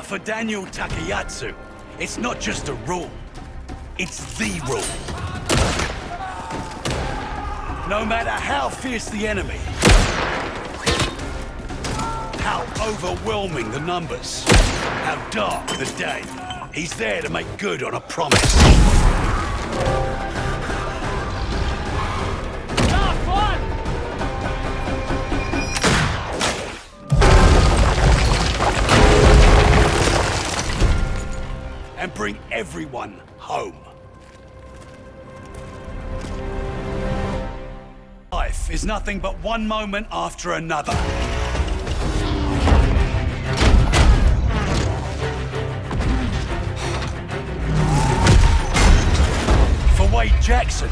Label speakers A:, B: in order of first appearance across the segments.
A: for Daniel Takayatsu, it's not just a rule. It's the rule. No matter how fierce the enemy, how overwhelming the numbers, how dark the day, he's there to make good on a promise. And bring everyone home. Life is nothing but one moment after another. For Wade Jackson,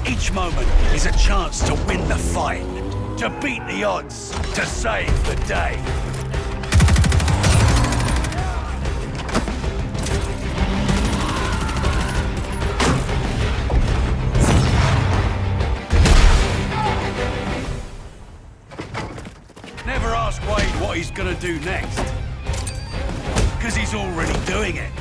A: each moment is a chance to win the fight, to beat the odds, to save the day. Never ask Wade what he's gonna do next, because he's already doing it.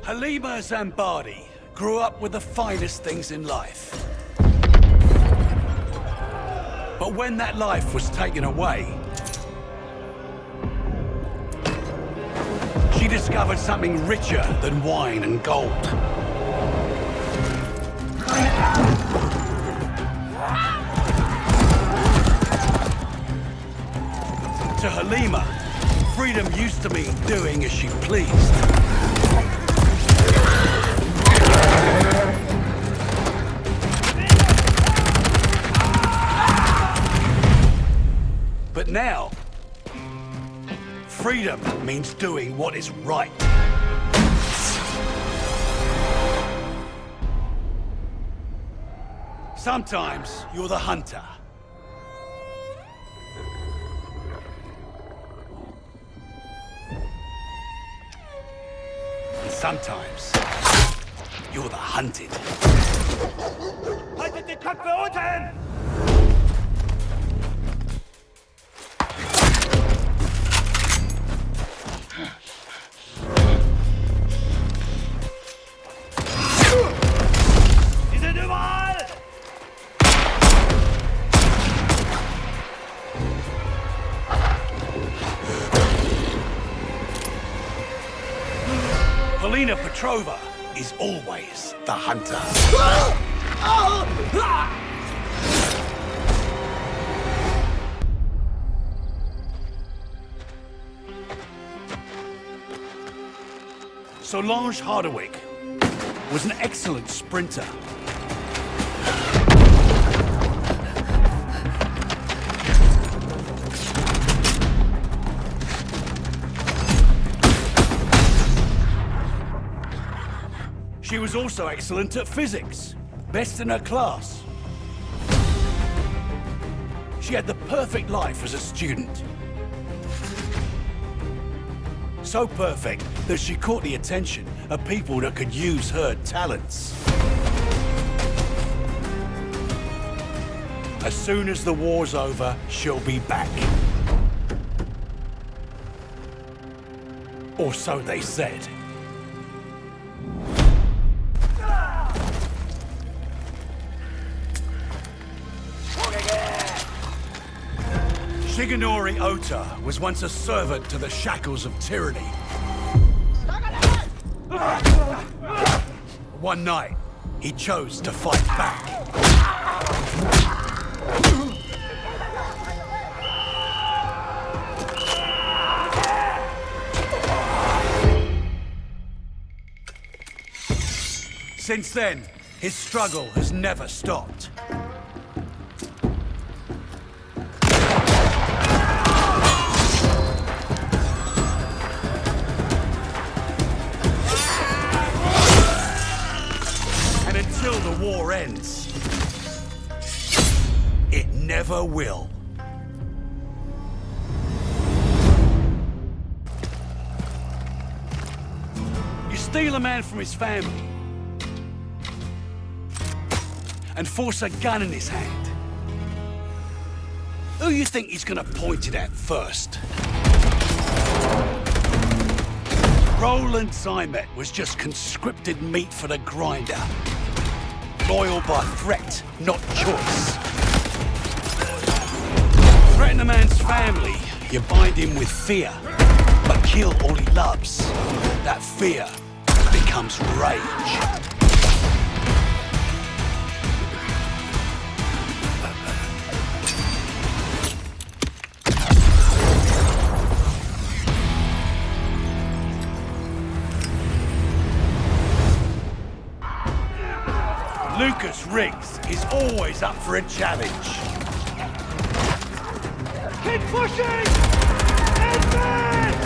A: Halima Zambardi grew up with the finest things in life. But when that life was taken away, she discovered something richer than wine and gold. To Halima, freedom used to mean doing as she pleased. But now, freedom means doing what is right. Sometimes you're the hunter. And sometimes you're the hunted.
B: Haltet die Köpfe unten! Sie sind überall!
A: Polina Petrova is always the hunter. Solange Hardewijk was an excellent sprinter. She was also excellent at physics, best in her class. She had the perfect life as a student. So perfect that she caught the attention of people that could use her talents. As soon as the war's over, she'll be back. Or so they said. Shigenori Ota was once a servant to the shackles of tyranny. One night, he chose to fight back. Since then, his struggle has never stopped. Until the war ends, it never will. You steal a man from his family and force a gun in his hand. Who you think he's gonna point it at first? Roland Zeimet was just conscripted meat for the grinder. Loyal by threat, not choice. Threaten a man's family, you bind him with fear. But kill all he loves. That fear becomes rage. Lucas Riggs is always up for a challenge.
B: Keep pushing! Advance!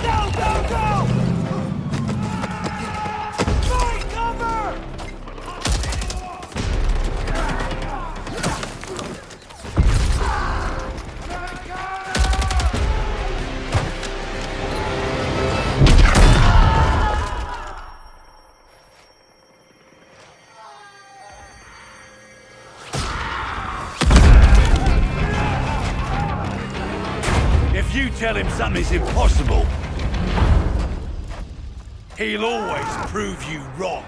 B: Go, go, go! Fight cover!
A: If you tell him something's impossible, he'll always prove you wrong.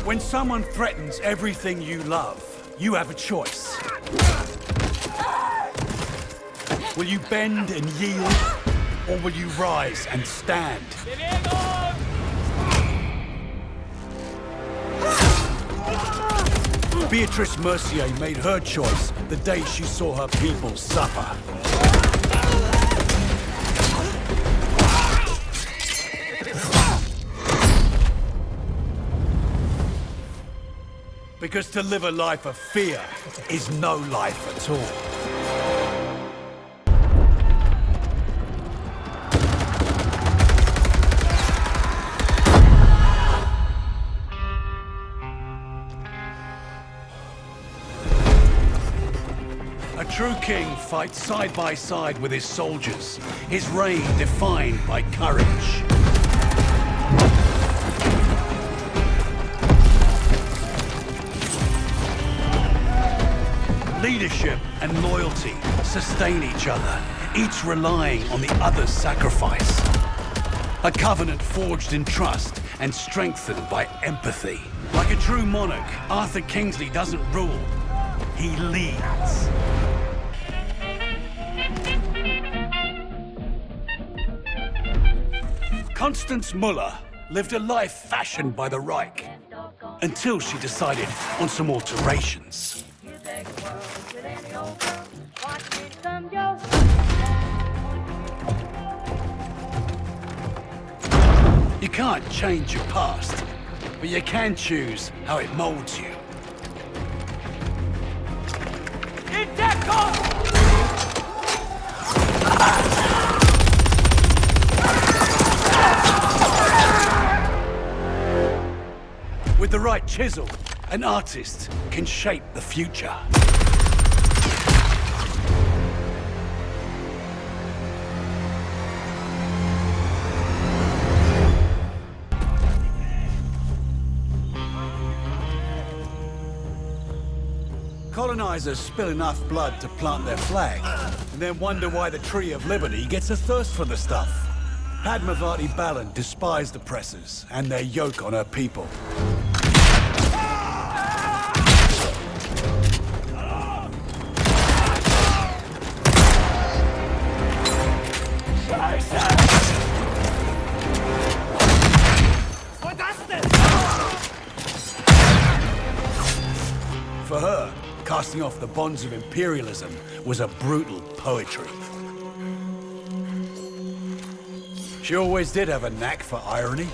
A: When someone threatens everything you love, you have a choice. Will you bend and yield? Or will you rise and stand? Beatrice Mercier made her choice the day she saw her people suffer. Because to live a life of fear is no life at all. A true king fights side by side with his soldiers, his reign defined by courage. Leadership and loyalty sustain each other, each relying on the other's sacrifice. A covenant forged in trust and strengthened by empathy. Like a true monarch, Arthur Kingsley doesn't rule, he leads. Constanze Muller lived a life fashioned by the Reich, until she decided on some alterations. You can't change your past, but you can choose how it molds you. With the right chisel, an artist can shape the future. Colonizers spill enough blood to plant their flag, and then wonder why the Tree of Liberty gets a thirst for the stuff. Padmavati Balan despised oppressors and their yoke on her people. For her, casting off the bonds of imperialism was a brutal poetry. She always did have a knack for irony.